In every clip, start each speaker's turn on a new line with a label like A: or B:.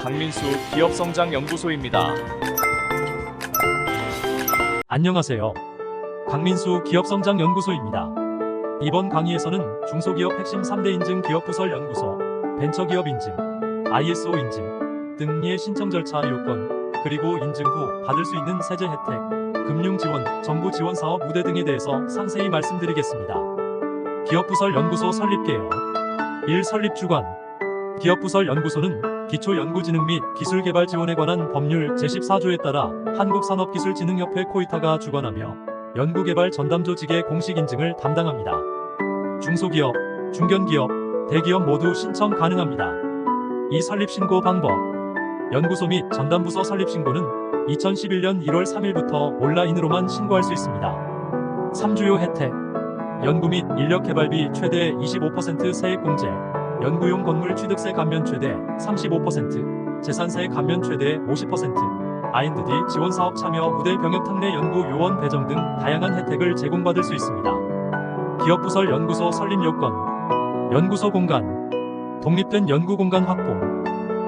A: 강민수 기업성장연구소입니다.
B: 안녕하세요. 강민수 기업성장연구소입니다. 이번 강의에서는 중소기업 핵심 3대 인증 기업부설 연구소, 벤처기업 인증, ISO 인증 등의 신청 절차 요건, 그리고 인증 후 받을 수 있는 세제 혜택, 금융 지원, 정부 지원 사업 우대 등에 대해서 상세히 말씀드리겠습니다. 기업부설 연구소 설립 개요. 1. 설립 주관. 기업부설 연구소는 기초연구진흥 및 기술개발 지원에 관한 법률 제14조에 따라 한국산업기술진흥협회 코이타가 주관하며 연구개발 전담조직의 공식 인증을 담당합니다. 중소기업, 중견기업, 대기업 모두 신청 가능합니다. 이 설립 신고 방법. 연구소 및 전담부서 설립 신고는 2011년 1월 3일부터 온라인으로만 신고할 수 있습니다. 3주요 혜택. 연구 및 인력 개발비 최대 25% 세액 공제, 연구용 건물 취득세 감면 최대 35%, 재산세 감면 최대 50%, R&D 지원 사업 참여 우대 병역 특례 연구 요원 배정 등 다양한 혜택을 제공받을 수 있습니다. 기업부설 연구소 설립 요건. 연구소 공간. 독립된 연구 공간 확보.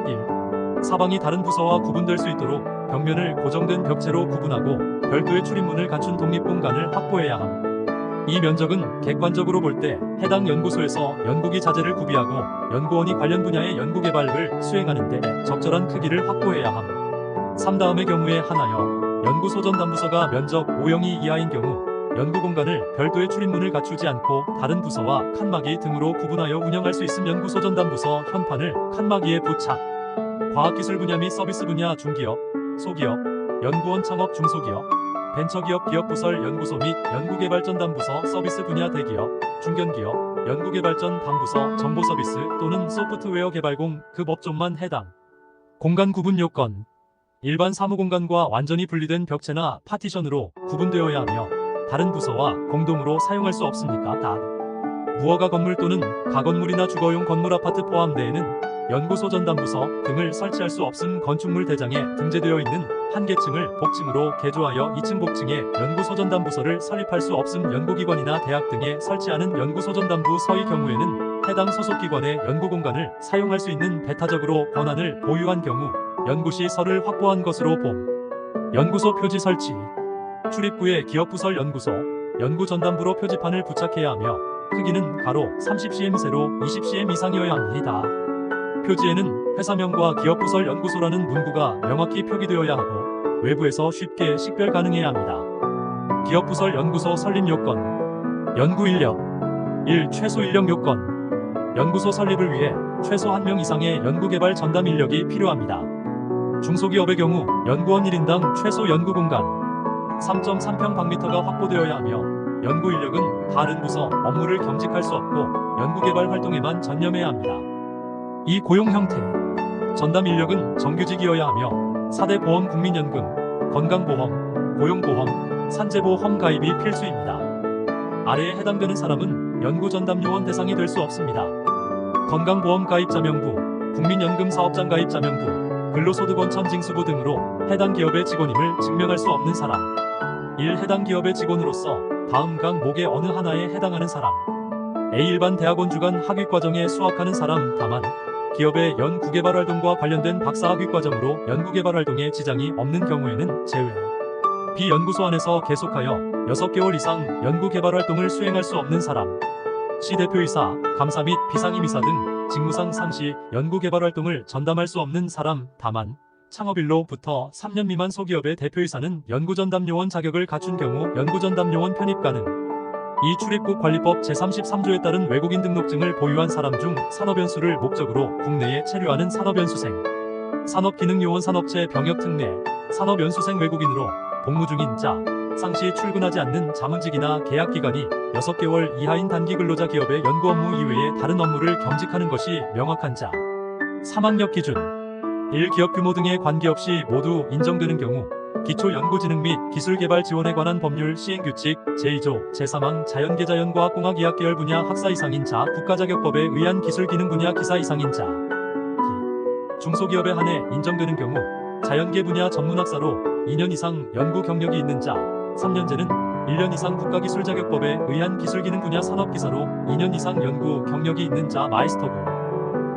B: 1. 사방이 다른 부서와 구분될 수 있도록 벽면을 고정된 벽체로 구분하고 별도의 출입문을 갖춘 독립 공간을 확보해야 함. 이 면적은 객관적으로 볼 때 해당 연구소에서 연구기 자재를 구비하고 연구원이 관련 분야의 연구개발을 수행하는 데 적절한 크기를 확보해야 함. 3다음의 경우에 하나여 연구소 전담부서가 면적 502 이하인 경우 연구공간을 별도의 출입문을 갖추지 않고 다른 부서와 칸막이 등으로 구분하여 운영할 수 있음. 연구소 전담부서 현판을 칸막이에 부착. 과학기술 분야 및 서비스 분야 중기업, 소기업, 연구원 창업 중소기업, 벤처기업 기업부설 연구소 및 연구개발전담부서 서비스 분야 대기업, 중견기업, 연구개발전 담부서 정보서비스 또는 소프트웨어 개발공 급 업종만 해당. 공간 구분 요건. 일반 사무공간과 완전히 분리된 벽체나 파티션으로 구분되어야 하며 다른 부서와 공동으로 사용할 수 없습니까? 단. 무허가 건물 또는 가건물이나 주거용 건물 아파트 포함되에는 연구소 전담부서 등을 설치할 수 없음. 건축물 대장에 등재되어 있는 한 계층을 복층으로 개조하여 2층 복층에 연구소 전담부서를 설립할 수 없음. 연구기관이나 대학 등에 설치하는 연구소 전담부서의 경우에는 해당 소속기관의 연구공간을 사용할 수 있는 배타적으로 권한을 보유한 경우 연구시설을 확보한 것으로 봄. 연구소 표지 설치. 출입구에 기업부설 연구소, 연구전담부로 표지판을 부착해야 하며 크기는 가로 30cm, 세로 20cm 이상이어야 합니다. 표지에는 회사명과 기업부설 연구소라는 문구가 명확히 표기되어야 하고 외부에서 쉽게 식별 가능해야 합니다. 기업부설 연구소 설립 요건. 연구인력. 1. 최소 인력 요건. 연구소 설립을 위해 최소 1명 이상의 연구개발 전담 인력이 필요합니다. 중소기업의 경우 연구원 1인당 최소 연구공간 3.3평방미터가 확보되어야 하며 연구인력은 다른 부서 업무를 겸직할 수 없고 연구개발 활동에만 전념해야 합니다. 이 고용 형태. 전담 인력은 정규직이어야 하며 4대 보험 국민연금, 건강보험, 고용보험, 산재보험 가입이 필수입니다. 아래에 해당되는 사람은 연구전담요원 대상이 될 수 없습니다. 건강보험 가입자 명부, 국민연금 사업장 가입자 명부, 근로소득원천 징수부 등으로 해당 기업의 직원임을 증명할 수 없는 사람. 1. 해당 기업의 직원으로서 다음 강목의 어느 하나에 해당하는 사람. A. 일반 대학원 주간 학위과정에 수학하는 사람. 다만 기업의 연구개발활동과 관련된 박사학위과정으로 연구개발활동에 지장이 없는 경우에는 제외. B. 연구소 안에서 계속하여 6개월 이상 연구개발활동을 수행할 수 없는 사람. C. 대표이사, 감사 및 비상임이사 등 직무상 상시 연구개발활동을 전담할 수 없는 사람. 다만 창업일로부터 3년 미만 소기업의 대표이사는 연구전담요원 자격을 갖춘 경우 연구전담요원 편입 가능. 이 출입국 관리법 제33조에 따른 외국인 등록증을 보유한 사람 중 산업연수를 목적으로 국내에 체류하는 산업연수생, 산업기능요원 산업체 병역 특례, 산업연수생 외국인으로 복무 중인 자, 상시 출근하지 않는 자문직이나 계약기간이 6개월 이하인 단기 근로자 기업의 연구 업무 이외에 다른 업무를 겸직하는 것이 명확한 자. 사망력 기준. 1. 기업 규모 등에 관계없이 모두 인정되는 경우 기초연구진흥 및 기술개발 지원에 관한 법률 시행규칙 제2조 제3항 자연계자연과학공학 이학계열 분야 학사 이상인 자 국가자격법에 의한 기술기능 분야 기사 이상인 자. 중소기업에 한해 인정되는 경우 자연계 분야 전문학사로 2년 이상 연구 경력이 있는 자, 3년제는 1년 이상 국가기술자격법에 의한 기술기능 분야 산업기사로 2년 이상 연구 경력이 있는 자 마이스터고.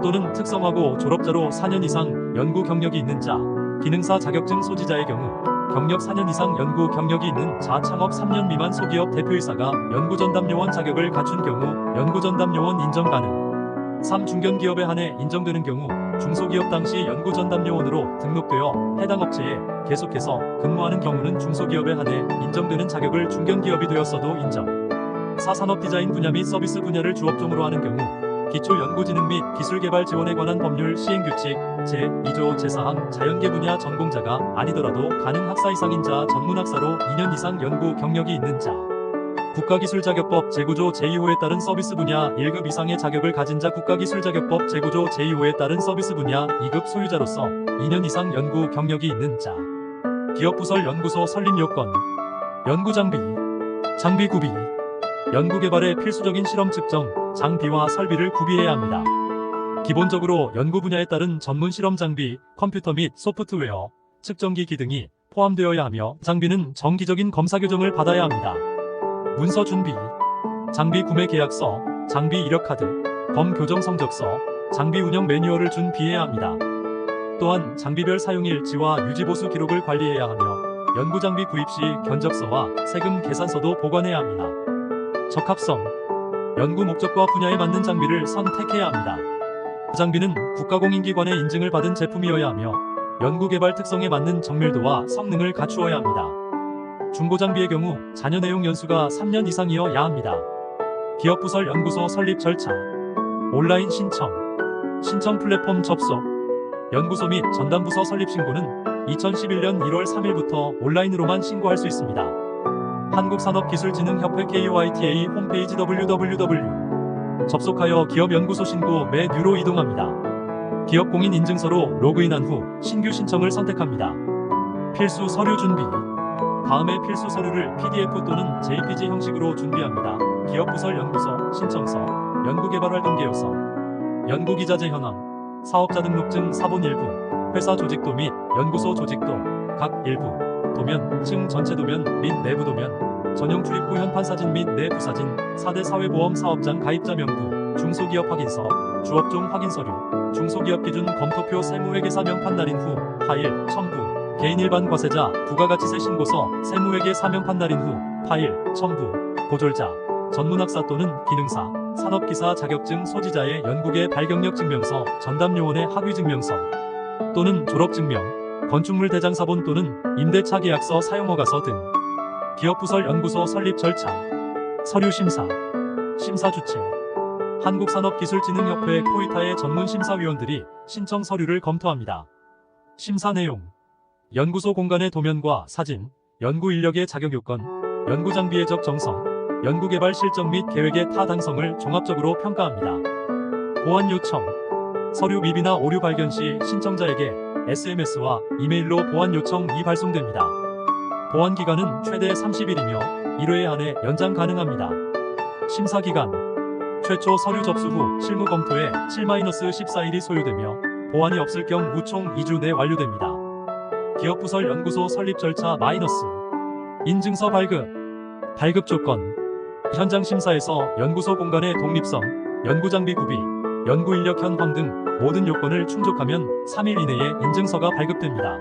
B: 또는 특성화고 졸업자로 4년 이상 연구 경력이 있는 자, 기능사 자격증 소지자의 경우 경력 4년 이상 연구 경력이 있는 자, 창업 3년 미만 소기업 대표이사가 연구전담요원 자격을 갖춘 경우 연구전담요원 인정 가능. 3. 중견기업에 한해 인정되는 경우 중소기업 당시 연구전담요원으로 등록되어 해당 업체에 계속해서 근무하는 경우는 중소기업에 한해 인정되는 자격을 중견기업이 되었어도 인정. 4. 산업디자인 분야 및 서비스 분야를 주업종으로 하는 경우 기초연구진흥 및 기술개발 지원에 관한 법률 시행규칙 제2조 제4항 자연계 분야 전공자가 아니더라도 가능 학사 이상인 자, 전문학사로 2년 이상 연구 경력이 있는 자, 국가기술자격법 제9조 제2호에 따른 서비스 분야 1급 이상의 자격을 가진 자, 국가기술자격법 제9조 제2호에 따른 서비스 분야 2급 소유자로서 2년 이상 연구 경력이 있는 자. 기업부설 연구소 설립 요건. 연구장비, 장비 구비. 연구개발의 필수적인 실험 측정, 장비와 설비를 구비해야 합니다. 기본적으로 연구 분야에 따른 전문 실험 장비, 컴퓨터 및 소프트웨어, 측정기 기 등이 포함되어야 하며 장비는 정기적인 검사 교정을 받아야 합니다. 문서 준비, 장비 구매 계약서, 장비 이력 카드, 검 교정 성적서, 장비 운영 매뉴얼을 준비해야 합니다. 또한 장비별 사용일지와 유지보수 기록을 관리해야 하며 연구장비 구입 시 견적서와 세금 계산서도 보관해야 합니다. 적합성, 연구 목적과 분야에 맞는 장비를 선택해야 합니다. 장비는 국가공인기관의 인증을 받은 제품이어야 하며 연구개발 특성에 맞는 정밀도와 성능을 갖추어야 합니다. 중고장비의 경우 잔여 내용 연수가 3년 이상이어야 합니다. 기업부설 연구소 설립 절차, 온라인 신청 플랫폼 접속, 연구소 및 전담부서 설립 신고는 2011년 1월 3일부터 온라인으로만 신고할 수 있습니다. 한국산업기술진흥협회 KOITA 홈페이지 www. 접속하여 기업연구소 신고 메뉴로 이동합니다. 기업공인인증서로 로그인한 후 신규 신청을 선택합니다. 필수 서류 준비. 다음의 필수 서류를 PDF 또는 JPG 형식으로 준비합니다. 기업부설 연구소 신청서, 연구개발활동계획서, 연구기자재 현황, 사업자 등록증 사본 일부, 회사 조직도 및 연구소 조직도, 각 일부, 도면, 층 전체 도면 및 내부 도면, 전용 출입구 현판 사진 및 내부 사진, 4대 사회보험 사업장 가입자 명부, 중소기업 확인서, 주업종 확인 서류, 중소기업 기준 검토표 세무회계사 명판 날인 후 파일 첨부, 개인 일반 과세자 부가가치세 신고서 세무회계 사명판 날인 후 파일 첨부, 고졸자, 전문학사 또는 기능사, 산업기사 자격증 소지자의 연구계 발경력 증명서, 전담요원의 학위증명서 또는 졸업증명, 건축물 대장사본 또는 임대차 계약서 사용허가서 등. 기업부설 연구소 설립 절차, 서류 심사, 심사 주체. 한국산업기술진흥협회 코이타의 전문 심사위원들이 신청 서류를 검토합니다. 심사 내용, 연구소 공간의 도면과 사진, 연구 인력의 자격 요건, 연구 장비의 적정성, 연구개발 실적 및 계획의 타당성을 종합적으로 평가합니다. 보완 요청, 서류 미비나 오류 발견 시 신청자에게 SMS와 이메일로 보완 요청이 발송됩니다. 보완 기간은 최대 30일이며 1회에 한해 연장 가능합니다. 심사 기간, 최초 서류 접수 후 실무 검토에 7-14일이 소요되며 보완이 없을 경우 총 2주 내 완료됩니다. 기업부설 연구소 설립 절차 마이너스. 인증서 발급 조건. 현장 심사에서 연구소 공간의 독립성, 연구장비 구비, 연구인력 현황 등 모든 요건을 충족하면 3일 이내에 인증서가 발급됩니다.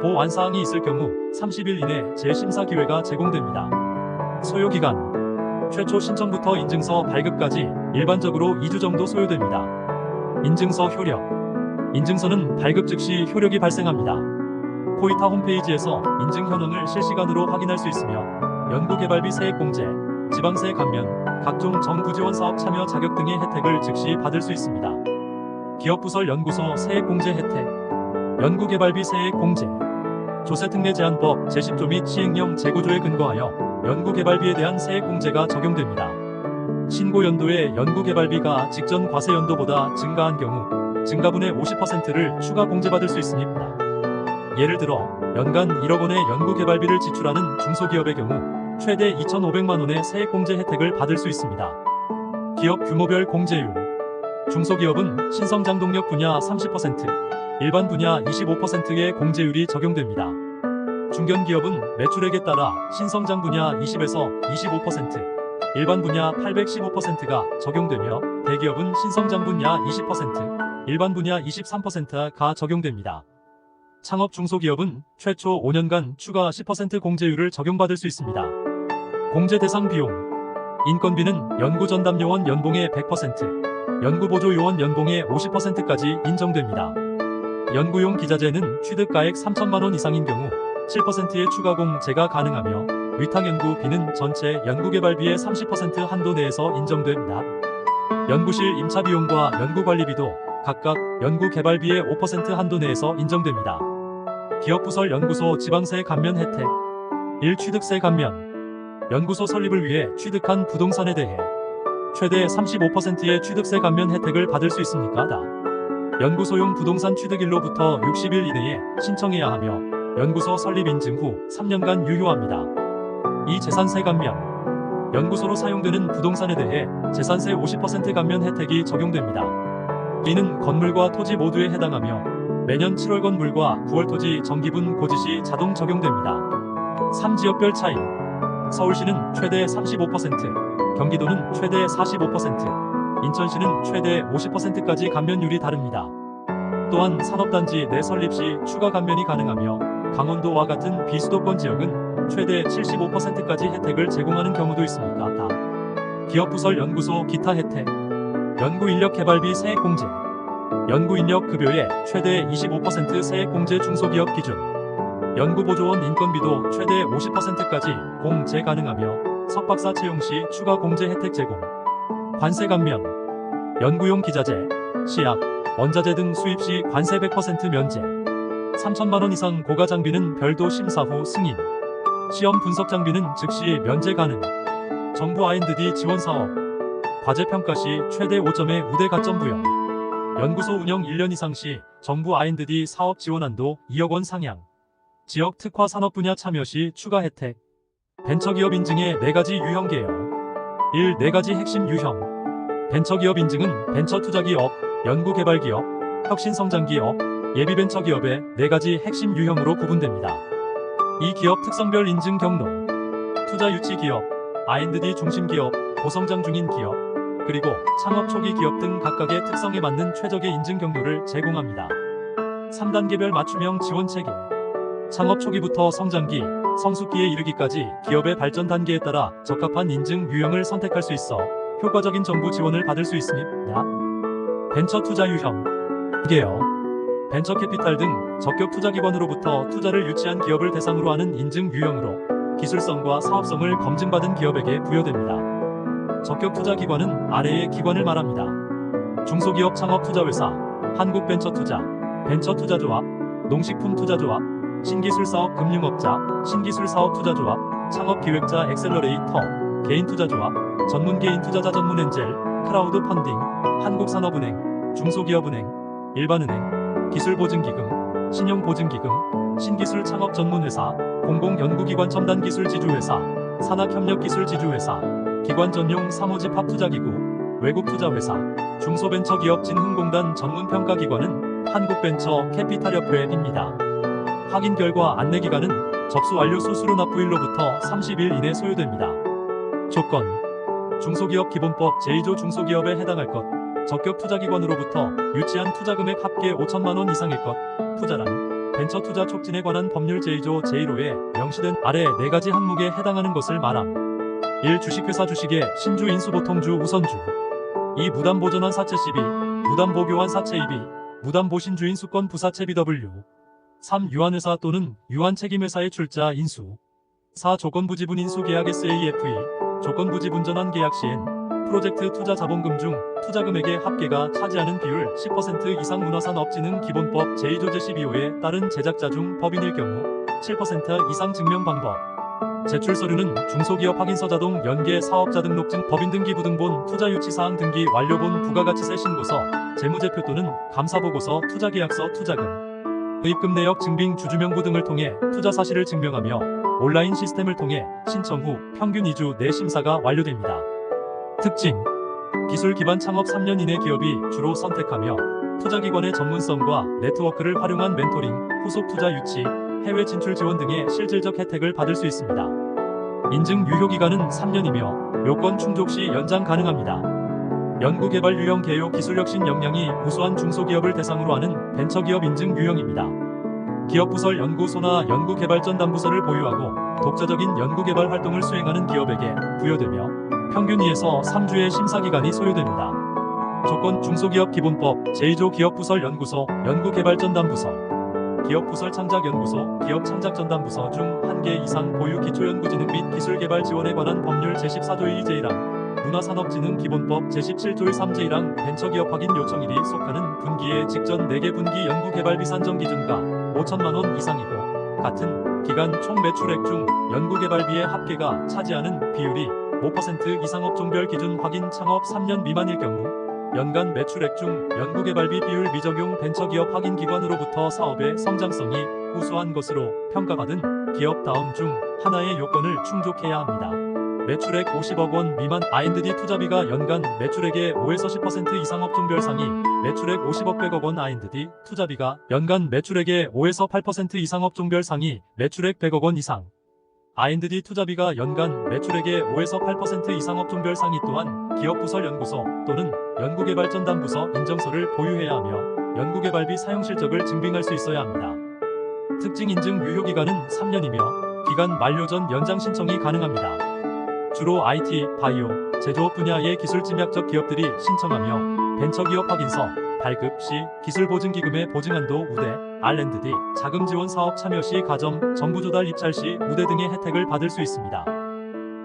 B: 보완사항이 있을 경우 30일 이내 재심사 기회가 제공됩니다. 소요기간. 최초 신청부터 인증서 발급까지 일반적으로 2주 정도 소요됩니다. 인증서 효력. 인증서는 발급 즉시 효력이 발생합니다. 코이타 홈페이지에서 인증 현황을 실시간으로 확인할 수 있으며 연구개발비 세액공제, 지방세 감면, 각종 정부 지원 사업 참여 자격 등의 혜택을 즉시 받을 수 있습니다. 기업부설 연구소 세액공제 혜택, 연구개발비 세액공제, 조세특례 제한법 제10조 및 시행령 제9조에 근거하여 연구개발비에 대한 세액공제가 적용됩니다. 신고연도에 연구개발비가 직전 과세연도보다 증가한 경우 증가분의 50%를 추가 공제받을 수 있습니다. 예를 들어 연간 1억 원의 연구개발비를 지출하는 중소기업의 경우 최대 2,500만 원의 세액공제 혜택을 받을 수 있습니다. 기업 규모별 공제율. 중소기업은 신성장동력 분야 30%, 일반 분야 25%의 공제율이 적용됩니다. 중견기업은 매출액에 따라 신성장 분야 20에서 25%, 일반 분야 815%가 적용되며 대기업은 신성장 분야 20%, 일반 분야 23%가 적용됩니다. 창업 중소기업은 최초 5년간 추가 10% 공제율을 적용받을 수 있습니다. 공제 대상 비용 인건비는 연구 전담 요원 연봉의 100%, 연구 보조 요원 연봉의 50%까지 인정됩니다. 연구용 기자재는 취득가액 3천만 원 이상인 경우 7%의 추가 공제가 가능하며 위탁 연구비는 전체 연구개발비의 30% 한도 내에서 인정됩니다. 연구실 임차 비용과 연구관리비도 각각 연구개발비의 5% 한도 내에서 인정됩니다. 기업부설 연구소 지방세 감면 혜택 1. 취득세 감면 연구소 설립을 위해 취득한 부동산에 대해 최대 35%의 취득세 감면 혜택을 받을 수 있습니까? 연구소용 부동산 취득일로부터 60일 이내에 신청해야 하며 연구소 설립 인증 후 3년간 유효합니다. 2. 재산세 감면 연구소로 사용되는 부동산에 대해 재산세 50% 감면 혜택이 적용됩니다. 이는 건물과 토지 모두에 해당하며 매년 7월 건물과 9월 토지 정기분 고지시 자동 적용됩니다. 3. 지역별 차이 서울시는 최대 35%, 경기도는 최대 45%, 인천시는 최대 50%까지 감면율이 다릅니다. 또한 산업단지 내 설립 시 추가 감면이 가능하며 강원도와 같은 비수도권 지역은 최대 75%까지 혜택을 제공하는 경우도 있습니다. 기업부설 연구소 기타 혜택 연구인력 개발비 세액 공제 연구인력 급여의 최대 25% 세액 공제 중소기업 기준 연구보조원 인건비도 최대 50%까지 공제 가능하며 석박사 채용 시 추가 공제 혜택 제공 관세 감면 연구용 기자재, 시약, 원자재 등 수입 시 관세 100% 면제 3천만 원 이상 고가 장비는 별도 심사 후 승인 시험 분석 장비는 즉시 면제 가능 정부 R&D 지원 사업 과제 평가 시 최대 5점의 우대 가점 부여 연구소 운영 1년 이상 시 정부 R&D 사업 지원한도 2억 원 상향 지역 특화 산업 분야 참여 시 추가 혜택 벤처기업 인증의 4가지 유형 개요 1. 4가지 핵심 유형 벤처기업 인증은 벤처투자기업, 연구개발기업, 혁신성장기업, 예비벤처기업의 4가지 핵심 유형으로 구분됩니다. 이 기업 특성별 인증 경로 투자유치기업, R&D 중심기업, 고성장 중인 기업, 그리고 창업 초기 기업 등 각각의 특성에 맞는 최적의 인증 경로를 제공합니다. 3단계별 맞춤형 지원 체계 창업 초기부터 성장기, 성숙기에 이르기까지 기업의 발전 단계에 따라 적합한 인증 유형을 선택할 수 있어 효과적인 정부 지원을 받을 수 있습니다. 벤처 투자 유형 2개요. 벤처캐피탈 등 적격 투자기관으로부터 투자를 유치한 기업을 대상으로 하는 인증 유형으로 기술성과 사업성을 검증받은 기업에게 부여됩니다. 적격 투자기관은 아래의 기관을 말합니다. 중소기업 창업투자회사, 한국벤처투자, 벤처투자조합, 농식품투자조합, 신기술사업 금융업자, 신기술사업투자조합, 창업기획자 엑셀러레이터, 개인투자조합, 전문개인투자자 전문엔젤, 크라우드 펀딩, 한국산업은행, 중소기업은행, 일반은행, 기술보증기금, 신용보증기금, 신기술 창업 전문회사, 공공연구기관 첨단기술지주회사, 산학협력기술지주회사, 기관 전용 사무집합투자기구, 외국투자회사, 중소벤처기업 진흥공단 전문평가기관은 한국벤처캐피탈협회입니다. 확인 결과 안내기간은 접수 완료 수수료 납부일로부터 30일 이내 소요됩니다. 조건 중소기업 기본법 제2조 중소기업에 해당할 것 적격 투자기관으로부터 유치한 투자금액 합계 5천만 원 이상일 것 투자란 벤처투자 촉진에 관한 법률 제2조 제1호에 명시된 아래 4가지 항목에 해당하는 것을 말함. 1. 주식회사 주식의 신주 인수보통주 우선주 2. 무담보전환 사채 CB 무담보교환 사채 EB 무담보신주인 수권 부사채 BW 3. 유한회사 또는 유한책임회사의 출자 인수 4. 조건부지분 인수계약 SAFE 조건부지분전환 계약 시엔 프로젝트 투자 자본금 중 투자금액의 합계가 차지하는 비율 10% 이상 문화산업진흥 기본법 제2조 제12호에 따른 제작자 중 법인일 경우 7% 이상 증명 방법 제출 서류는 중소기업 확인서 자동 연계 사업자 등록증 법인등기부등본 투자유치사항 등기 완료본 부가가치세 신고서 재무제표 또는 감사보고서 투자계약서 투자금 의입금 내역 증빙 주주명부 등을 통해 투자 사실을 증명하며 온라인 시스템을 통해 신청 후 평균 2주 내 심사가 완료됩니다. 특징 기술 기반 창업 3년 이내 기업이 주로 선택하며 투자기관의 전문성과 네트워크를 활용한 멘토링, 후속 투자 유치, 해외 진출 지원 등의 실질적 혜택을 받을 수 있습니다. 인증 유효기간은 3년이며 요건 충족 시 연장 가능합니다. 연구개발 유형 개요 기술혁신 역량이 우수한 중소기업을 대상으로 하는 벤처기업 인증 유형입니다. 기업부설 연구소나 연구개발전담부서를 보유하고 독자적인 연구개발 활동을 수행하는 기업에게 부여되며 평균 2에서 3주의 심사기간이 소요됩니다. 조건 중소기업 기본법 제2조 기업부설 연구소 연구개발전담부서 기업부설 창작연구소 기업창작전담부서 중 1개 이상 보유 기초연구진흥 및 기술개발 지원에 관한 법률 제14조 1 제1항 문화산업진흥기본법 제17조 3 제1항 벤처기업 확인 요청일이 속하는 분기에 직전 4개 분기 연구개발비 산정 기준가 5천만원 이상이고 같은 기간 총 매출액 중 연구개발비의 합계가 차지하는 비율이 5% 이상 업종별 기준 확인 창업 3년 미만일 경우 연간 매출액 중 연구개발비 비율 미적용 벤처기업 확인기관으로부터 사업의 성장성이 우수한 것으로 평가받은 기업 다음 중 하나의 요건을 충족해야 합니다. 매출액 50억 원 미만 R&D 투자비가 연간 매출액의 5에서 10% 이상 업종별 상위 매출액 50억 100억 원 R&D 투자비가 연간 매출액의 5에서 8% 이상 업종별 상위 매출액 100억 원 이상 R&D 투자비가 연간 매출액의 5에서 8% 이상 업종별 상위 또한 기업부설연구소 또는 연구개발전담부서 인정서를 보유해야 하며 연구개발비 사용 실적을 증빙할 수 있어야 합니다. 특징 인증 유효기간은 3년이며 기간 만료 전 연장 신청이 가능합니다. 주로 IT, 바이오, 제조업 분야의 기술 침략적 기업들이 신청하며 벤처기업 확인서, 발급 시 기술보증기금의 보증한도 우대, R&D, 자금 지원 사업 참여 시 가점, 정부 조달 입찰 시 우대 등의 혜택을 받을 수 있습니다.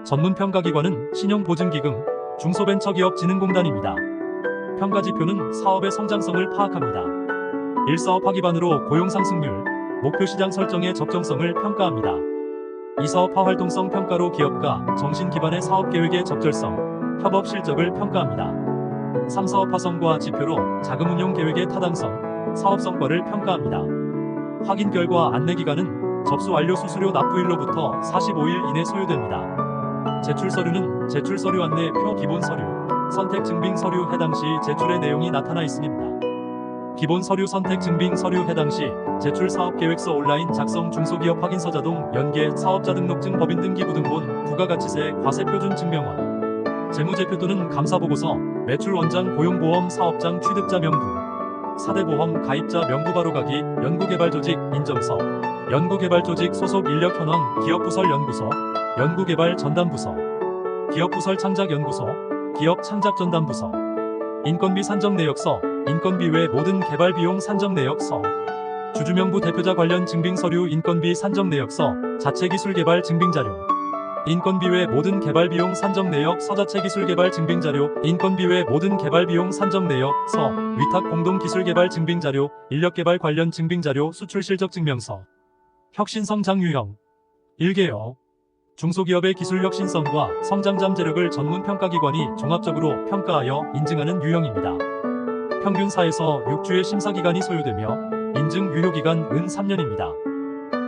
B: 전문평가기관은 신용보증기금, 중소벤처기업진흥공단입니다. 평가지표는 사업의 성장성을 파악합니다. 1사업화 기반으로 고용상승률, 목표시장 설정의 적정성을 평가합니다. 2사업화 활동성 평가로 기업가, 정신 기반의 사업계획의 적절성, 협업 실적을 평가합니다. 3사업화 성과 지표로 자금운용 계획의 타당성, 사업 성과를 평가합니다. 확인 결과 안내기간은 접수 완료 수수료 납부일로부터 45일 이내 소요됩니다. 제출 서류는 제출 서류 안내 표 기본 서류, 선택 증빙 서류 해당 시 제출의 내용이 나타나 있습니다. 기본 서류 선택 증빙 서류 해당 시 제출 사업계획서 온라인 작성 중소기업 확인서 자동 연계 사업자 등록증 법인 등기 부등본 부가가치세 과세표준 증명원 재무제표 또는 감사보고서 매출 원장 고용보험 사업장 취득자 명부 4대 보험 가입자 명부 바로가기 연구개발조직 인정서 연구개발조직 소속 인력 현황 기업부설 연구소 연구개발 전담부서 기업부설 창작연구소 기업 창작전담부서 인건비 산정 내역서 인건비 외 모든 개발 비용 산정 내역서 주주명부 대표자 관련 증빙서류 인건비 산정 내역서 자체 기술 개발 증빙자료 인건비 외 모든 개발 비용 산정 내역서 자체 기술 개발 증빙자료 인건비 외 모든 개발 비용 산정 내역서 위탁 공동 기술 개발 증빙자료 인력 개발 관련 증빙자료 수출 실적 증명서 혁신 성장 유형 1개요 중소기업의 기술 혁신성과 성장 잠재력을 전문 평가기관이 종합적으로 평가하여 인증하는 유형입니다. 평균 4에서 6주의 심사기간이 소요되며 인증 유효기간은 3년입니다.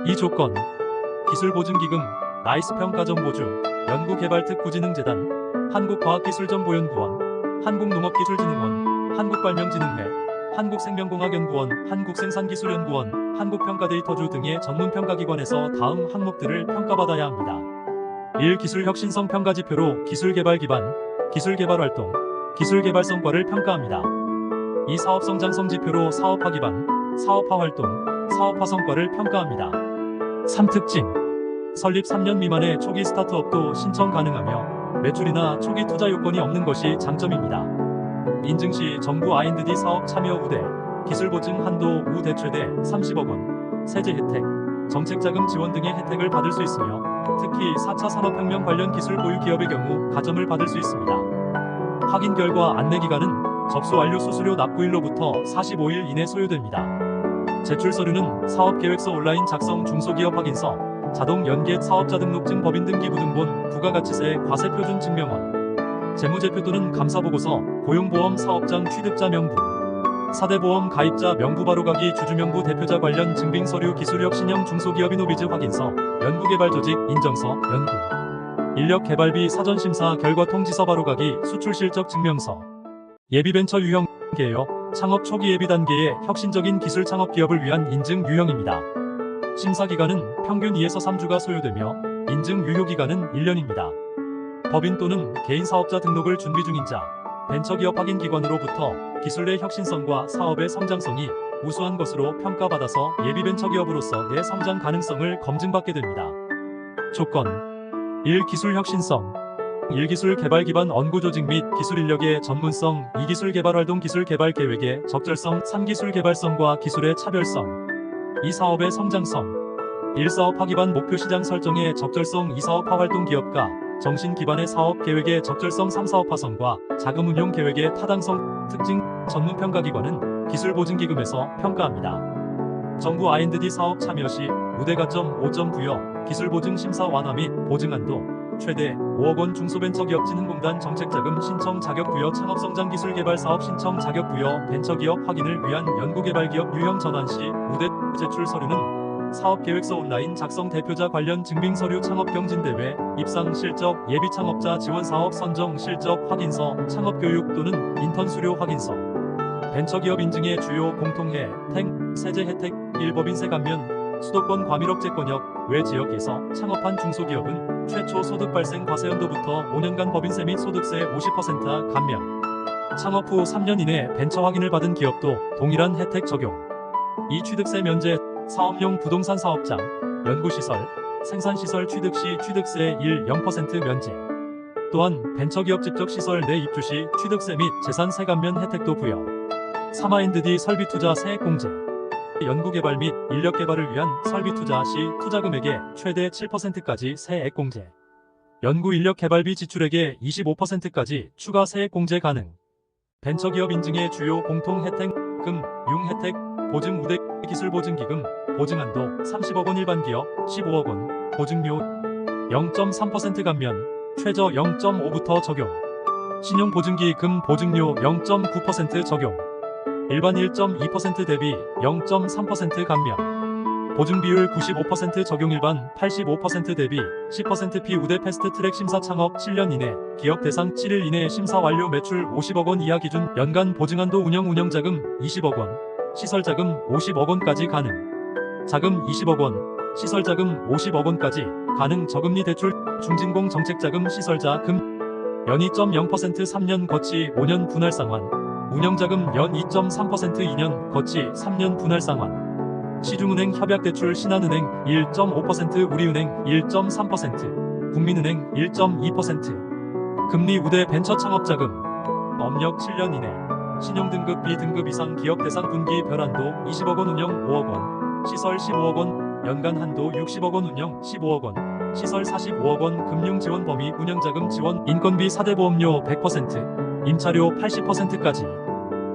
B: 이 조건 기술보증기금, 나이스평가정보주, 연구개발특구진흥재단, 한국과학기술정보연구원, 한국농업기술진흥원, 한국발명진흥회, 한국생명공학연구원, 한국생산기술연구원, 한국평가데이터주 등의 전문평가기관에서 다음 항목들을 평가받아야 합니다. 1. 기술혁신성 평가지표로 기술개발 기반, 기술개발활동, 기술개발 성과를 평가합니다. 2. 사업성장성 지표로 사업화 기반, 사업화 활동, 사업화 성과를 평가합니다. 3. 특징 설립 3년 미만의 초기 스타트업도 신청 가능하며 매출이나 초기 투자 요건이 없는 것이 장점입니다. 인증 시 정부 R&D 사업 참여 우대, 기술보증 한도 우대 최대 30억 원, 세제 혜택, 정책자금 지원 등의 혜택을 받을 수 있으며 특히 4차 산업혁명 관련 기술 보유 기업의 경우 가점을 받을 수 있습니다. 확인 결과 안내기간은 접수 완료 수수료 납부일로부터 45일 이내 소요됩니다. 제출 서류는 사업계획서 온라인 작성 중소기업 확인서, 자동 연계 사업자 등록증 법인 등기 부등본 부가가치세 과세표준 증명원, 재무제표 또는 감사보고서 고용보험 사업장 취득자 명부 4대 보험 가입자 명부 바로가기 주주명부 대표자 관련 증빙서류 기술혁신형 중소기업인 오비즈 확인서 연구개발조직 인정서 연구 인력개발비 사전심사 결과 통지서 바로가기 수출실적 증명서 예비벤처 유형 개요 창업 초기 예비 단계의 혁신적인 기술 창업 기업을 위한 인증 유형입니다. 심사기간은 평균 2에서 3주가 소요되며 인증 유효기간은 1년입니다. 법인 또는 개인 사업자 등록을 준비 중인 자, 벤처기업 확인기관으로부터 기술의 혁신성과 사업의 성장성이 우수한 것으로 평가받아서 예비벤처기업으로서 성장 가능성을 검증받게 됩니다. 조건 1. 기술 혁신성 1. 기술 개발 기반 언구 조직 및 기술 인력의 전문성 2. 기술 개발 활동 기술 개발 계획의 적절성 3. 기술 개발성과 기술의 차별성 2. 사업의 성장성 1. 사업화 기반 목표 시장 설정의 적절성 2. 사업화 활동 기업가 정신 기반의 사업 계획의 적절성 3. 사업화성과 자금 운용 계획의 타당성 특징 전문평가기관은 기술보증기금에서 평가합니다. 정부 R&D 사업 참여 시 우대 가점 5점 부여 기술보증 심사 완화 및 보증한도 최대 5억 원 중소벤처기업 진흥공단 정책자금 신청 자격 부여 창업성장 기술개발사업 신청 자격 부여 벤처기업 확인을 위한 연구개발기업 유형 전환 시 우대 제출 서류는 사업계획서 온라인 작성 대표자 관련 증빙서류 창업경진대회 입상 실적 예비창업자 지원사업 선정 실적 확인서 창업교육 또는 인턴 수료 확인서 벤처기업 인증의 주요 공통해 세제 혜택 1. 법인세 감면 수도권 과밀업제권역 외 지역에서 창업한 중소기업은 최초 소득 발생 과세연도부터 5년간 법인세 및 소득세 50% 감면 창업 후 3년 이내 벤처 확인을 받은 기업도 동일한 혜택 적용 2. 취득세 면제 사업용 부동산 사업장, 연구시설, 생산시설 취득 시 취득세 0% 면제 또한 벤처기업 직접 시설 내 입주 시 취득세 및 재산세 감면 혜택도 부여 3. R&D 설비 투자 세액 공제 연구개발 및 인력개발을 위한 설비 투자 시 투자금액의 최대 7%까지 세액 공제 연구 인력 개발비 지출액의 25%까지 추가 세액 공제 가능 벤처기업 인증의 주요 공통 혜택 금, 융 혜택, 보증 우대 기술보증기금, 보증한도 30억 원 일반기업 15억 원, 보증료 0.3% 감면, 최저 0.5부터 적용 신용보증기금 보증료 0.9% 적용 일반 1.2% 대비 0.3% 감면 보증비율 95% 적용 일반 85% 대비 10% 피우대 패스트트랙 심사 창업 7년 이내 기업 대상 7일 이내 심사 완료 매출 50억 원 이하 기준 연간 보증한도 운영자금 20억 원 시설자금 50억 원까지 가능 자금 20억 원 시설자금 50억 원까지 가능 저금리 대출 중진공 정책자금 시설자금 연 2.0% 3년 거치 5년 분할 상환 운영자금 연 2.3% 2년 거치 3년 분할 상환 시중은행 협약대출 신한은행 1.5% 우리은행 1.3% 국민은행 1.2% 금리 우대 벤처 창업자금 업력 7년 이내 신용등급 B등급 이상 기업 대상 분기 별한도 20억 원 운영 5억 원 시설 15억 원 연간 한도 60억 원 운영 15억 원 시설 45억 원 금융지원 범위 운영자금 지원 인건비 4대 보험료 100% 임차료 80%까지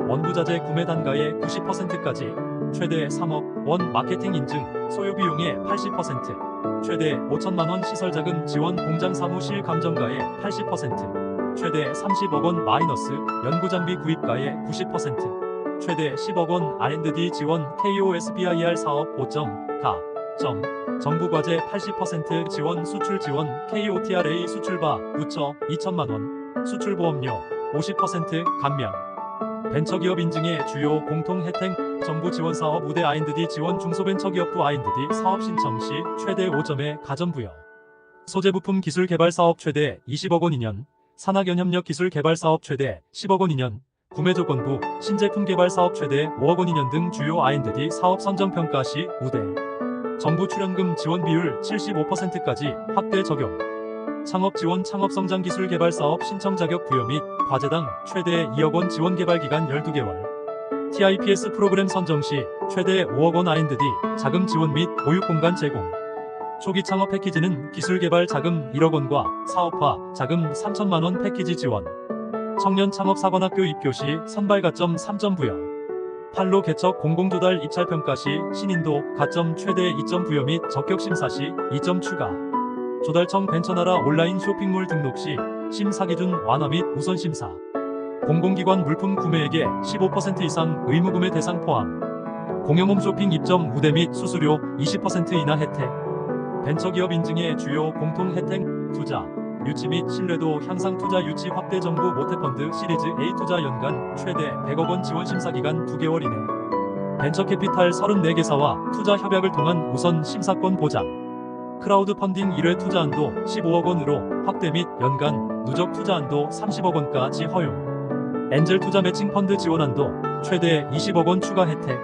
B: 원부자재 구매 단가의 90%까지 최대 3억 원 마케팅 인증 소요비용의 80% 최대 5천만 원 시설자금 지원 공장 사무실 감정가의 80% 최대 30억 원 마이너스 연구장비 구입가의 90% 최대 10억 원 R&D 지원 KOSBIR 사업 5점 가 점 정부과제 80% 지원 수출 지원 KOTRA 수출바 부처 2천만 원 수출보험료 50% 감면 벤처기업 인증의 주요 공통 혜택 정부 지원 사업 우대 R&D 지원 중소벤처기업부 R&D 사업 신청 시 최대 5점의 가점부여 소재부품 기술 개발 사업 최대 20억 원 2년 산학연협력 기술 개발 사업 최대 10억 원 2년 구매조건부 신제품 개발 사업 최대 5억 원 2년 등 주요 R&D 사업 선정평가 시 우대 정부 출연금 지원 비율 75%까지 확대 적용 창업지원 창업성장기술개발사업 신청 자격 부여 및 과제당 최대 2억 원 지원 개발기간 12개월 TIPS 프로그램 선정 시 최대 5억 원 R&D 자금 지원 및 보육공간 제공 초기 창업 패키지는 기술개발 자금 1억 원과 사업화 자금 3천만 원 패키지 지원 청년 창업사관학교 입교 시 선발 가점 3점 부여 판로 개척 공공조달 입찰평가 시 신인도 가점 최대 2점 부여 및 적격심사 시 2점 추가 조달청 벤처나라 온라인 쇼핑몰 등록 시 심사기준 완화 및 우선심사 공공기관 물품 구매액의 15% 이상 의무구매 대상 포함 공영홈쇼핑 입점 우대 및 수수료 20% 인하 혜택 벤처기업 인증의 주요 공통 혜택 투자 유치 및 신뢰도 향상 투자 유치 확대 정부 모태펀드 시리즈 A 투자 연간 최대 100억 원 지원 심사기간 2개월 이내 벤처캐피탈 34개사와 투자 협약을 통한 우선 심사권 보장 크라우드 펀딩 1회 투자 한도 15억 원으로 확대 및 연간 누적 투자 한도 30억 원까지 허용. 엔젤 투자 매칭 펀드 지원 한도 최대 20억 원 추가 혜택.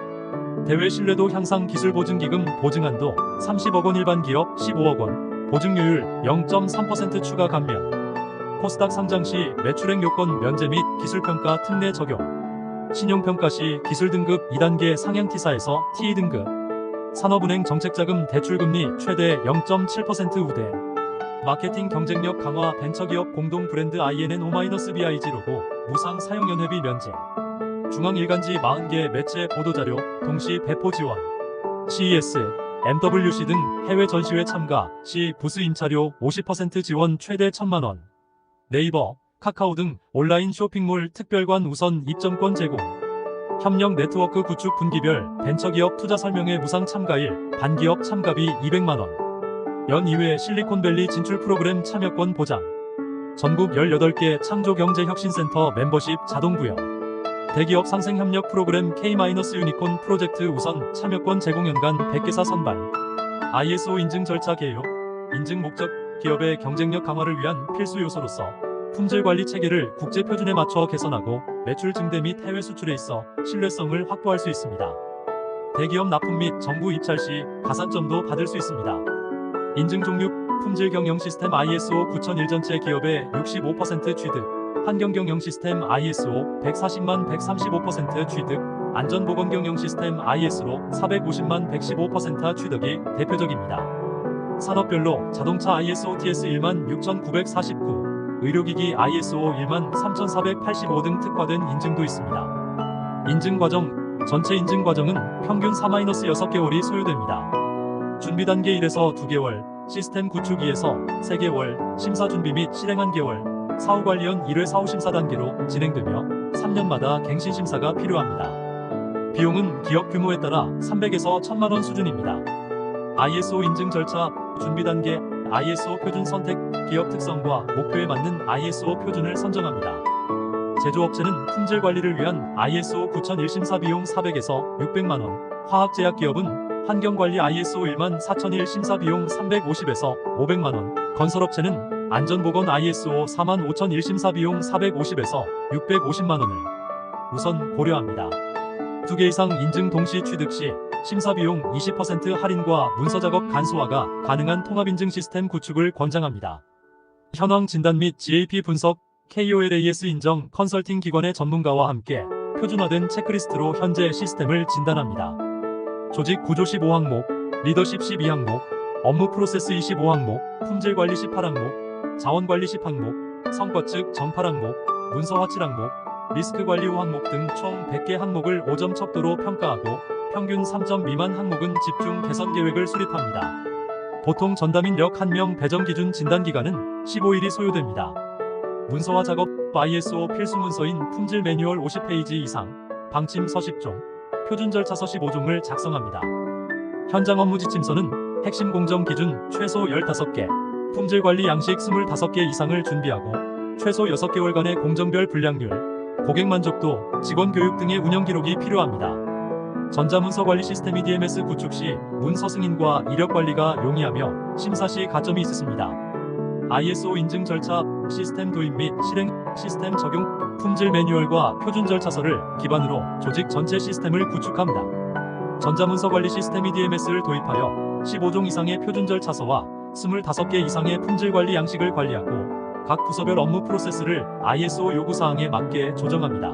B: 대외 신뢰도 향상 기술 보증 기금 보증 한도 30억 원 일반 기업 15억 원. 보증료율 0.3% 추가 감면. 코스닥 상장 시 매출액 요건 면제 및 기술평가 특례 적용. 신용평가 시 기술등급 2단계 상향 T사에서 T2등급. 산업은행 정책자금 대출금리 최대 0.7% 우대. 마케팅 경쟁력 강화 벤처기업 공동 브랜드 INN-O-BIG 로고 무상 사용연회비 면제. 중앙일간지 40개 매체 보도자료 동시 배포 지원. CES, MWC 등 해외 전시회 참가 시 부스 임차료 50% 지원 최대 1,000만 원. 네이버, 카카오 등 온라인 쇼핑몰 특별관 우선 입점권 제공. 협력 네트워크 구축 분기별 벤처기업 투자 설명회 무상 참가일, 반기업 참가비 200만 원. 연 2회 실리콘밸리 진출 프로그램 참여권 보장. 전국 18개 창조경제혁신센터 멤버십 자동 부여. 대기업 상생협력 프로그램 K-유니콘 프로젝트 우선 참여권 제공 연간 100개사 선발. ISO 인증 절차 개요. 인증 목적 기업의 경쟁력 강화를 위한 필수 요소로서 품질 관리 체계를 국제 표준에 맞춰 개선하고 매출 증대 및 해외 수출에 있어 신뢰성을 확보할 수 있습니다. 대기업 납품 및 정부 입찰 시 가산점도 받을 수 있습니다. 인증 종류 품질 경영 시스템 ISO 9001 전체 기업의 65% 취득. 환경 경영 시스템 ISO 140만 135% 취득. 안전보건 경영 시스템 ISO 450만 115% 취득이 대표적입니다. 산업별로 자동차 ISO TS 1만 6949, 의료기기 ISO 1만 3485 등 특화된 인증도 있습니다. 인증 과정, 전체 인증 과정은 평균 4-6개월이 소요됩니다. 준비 단계 1에서 2개월, 시스템 구축 2에서 3개월, 심사 준비 및 실행 1개월, 사후관리연 1회 사후심사 단계로 진행되며 3년마다 갱신 심사가 필요합니다. 비용은 기업 규모에 따라 300에서 1,000만 원 수준입니다. ISO 인증 절차, 준비 단계, ISO 표준 선택, 기업 특성과 목표에 맞는 ISO 표준을 선정합니다. 제조업체는 품질 관리를 위한 ISO 9001 심사 비용 400에서 600만 원, 화학제약기업은 환경관리 ISO 1만 4001 심사 비용 350에서 500만 원, 건설업체는 안전보건 ISO 4만 5001 심사 비용 450에서 650만 원을 우선 고려합니다. 2개 이상 인증 동시 취득 시 심사 비용 20% 할인과 문서 작업 간소화가 가능한 통합인증 시스템 구축을 권장합니다. 현황 진단 및 GAP 분석, KOLAS 인정 컨설팅 기관의 전문가와 함께 표준화된 체크리스트로 현재 시스템을 진단합니다. 조직 구조 15항목, 리더십 12항목, 업무 프로세스 25항목, 품질 관리 18항목, 자원 관리 10항목, 성과 측 정 8항목, 문서화 7항목, 리스크 관리 5항목 등 총 100개 항목을 5점 척도로 평가하고 평균 3점 미만 항목은 집중 개선 계획을 수립합니다. 보통 전담인력 1명 배정 기준 진단 기간은 15일이 소요됩니다. 문서화 작업, ISO 필수 문서인 품질 매뉴얼 50페이지 이상, 방침 서식종, 표준 절차서 15종을 작성합니다. 현장 업무 지침서는 핵심 공정 기준 최소 15개, 품질 관리 양식 25개 이상을 준비하고 최소 6개월간의 공정별 분량률, 고객 만족도, 직원 교육 등의 운영 기록이 필요합니다. 전자문서 관리 시스템 EDMS 구축 시 문서 승인과 이력 관리가 용이하며 심사 시 가점이 있습니다. ISO 인증 절차, 시스템 도입 및 실행, 시스템 적용, 품질 매뉴얼과 표준 절차서를 기반으로 조직 전체 시스템을 구축합니다. 전자문서 관리 시스템 EDMS를 도입하여 15종 이상의 표준 절차서와 25개 이상의 품질 관리 양식을 관리하고 각 부서별 업무 프로세스를 ISO 요구사항에 맞게 조정합니다.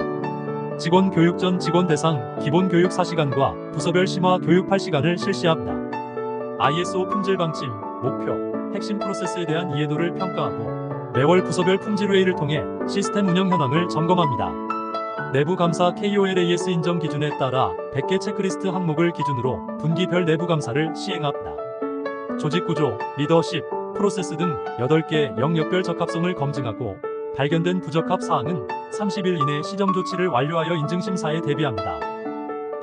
B: 직원 교육 전 직원 대상 기본 교육 4시간과 부서별 심화 교육 8시간을 실시합니다. ISO 품질 방침, 목표, 핵심 프로세스에 대한 이해도를 평가하고 매월 부서별 품질 회의를 통해 시스템 운영 현황을 점검합니다. 내부 감사 KOLAS 인정 기준에 따라 100개 체크리스트 항목을 기준으로 분기별 내부 감사를 시행합니다. 조직 구조, 리더십, 프로세스 등 8개 영역별 적합성을 검증하고 발견된 부적합 사항은 30일 이내 시정 조치를 완료하여 인증 심사에 대비합니다.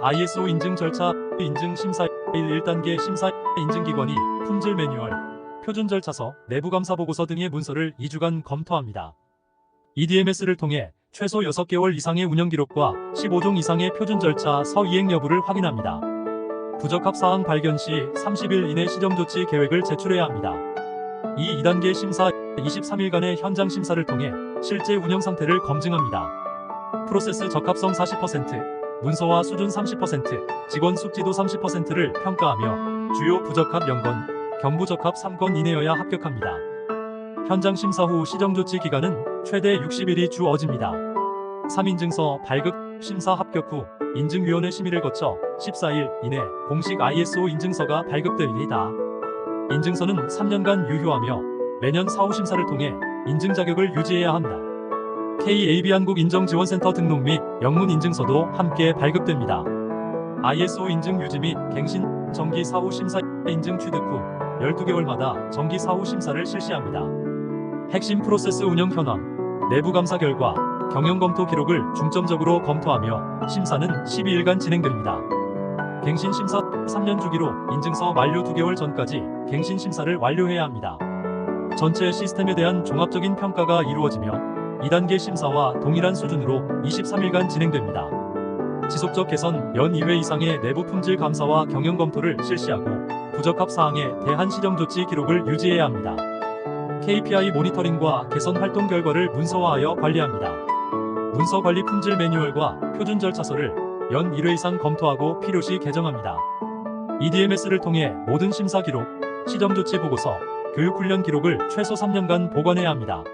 B: ISO 인증 절차, 인증 심사 1단계 심사 인증기관이 품질 매뉴얼, 표준 절차서, 내부 감사 보고서 등의 문서를 2주간 검토합니다. EDMS를 통해 최소 6개월 이상의 운영 기록과 15종 이상의 표준 절차 서 이행 여부를 확인합니다. 부적합 사항 발견 시 30일 이내 시정조치 계획을 제출해야 합니다. 이 2단계 심사 23일간의 현장 심사를 통해 실제 운영 상태를 검증합니다. 프로세스 적합성 40%, 문서화 수준 30%, 직원 숙지도 30%를 평가하며 주요 부적합 0건, 경부적합 3건 이내여야 합격합니다. 현장 심사 후 시정조치 기간은 최대 60일이 주어집니다. 3인증서 발급 심사 합격 후 인증위원회 심의를 거쳐 14일 이내 공식 ISO 인증서가 발급됩니다. 인증서는 3년간 유효하며 매년 사후 심사를 통해 인증 자격을 유지해야 합니다. KAB 한국인정지원센터 등록 및 영문 인증서도 함께 발급됩니다. ISO 인증 유지 및 갱신 정기 사후 심사 인증 취득 후 12개월마다 정기 사후 심사를 실시합니다. 핵심 프로세스 운영 현황, 내부 감사 결과, 경영 검토 기록을 중점적으로 검토하며 심사는 12일간 진행됩니다. 갱신 심사 3년 주기로 인증서 만료 2개월 전까지 갱신 심사를 완료해야 합니다. 전체 시스템에 대한 종합적인 평가가 이루어지며 2단계 심사와 동일한 수준으로 23일간 진행됩니다. 지속적 개선 연 2회 이상의 내부 품질 감사와 경영 검토를 실시하고 부적합 사항에 대한 시정 조치 기록을 유지해야 합니다. KPI 모니터링과 개선 활동 결과를 문서화하여 관리합니다. 문서 관리 품질 매뉴얼과 표준 절차서를 연 1회 이상 검토하고 필요시 개정합니다. EDMS를 통해 모든 심사 기록, 시정 조치 보고서, 교육 훈련 기록을 최소 3년간 보관해야 합니다.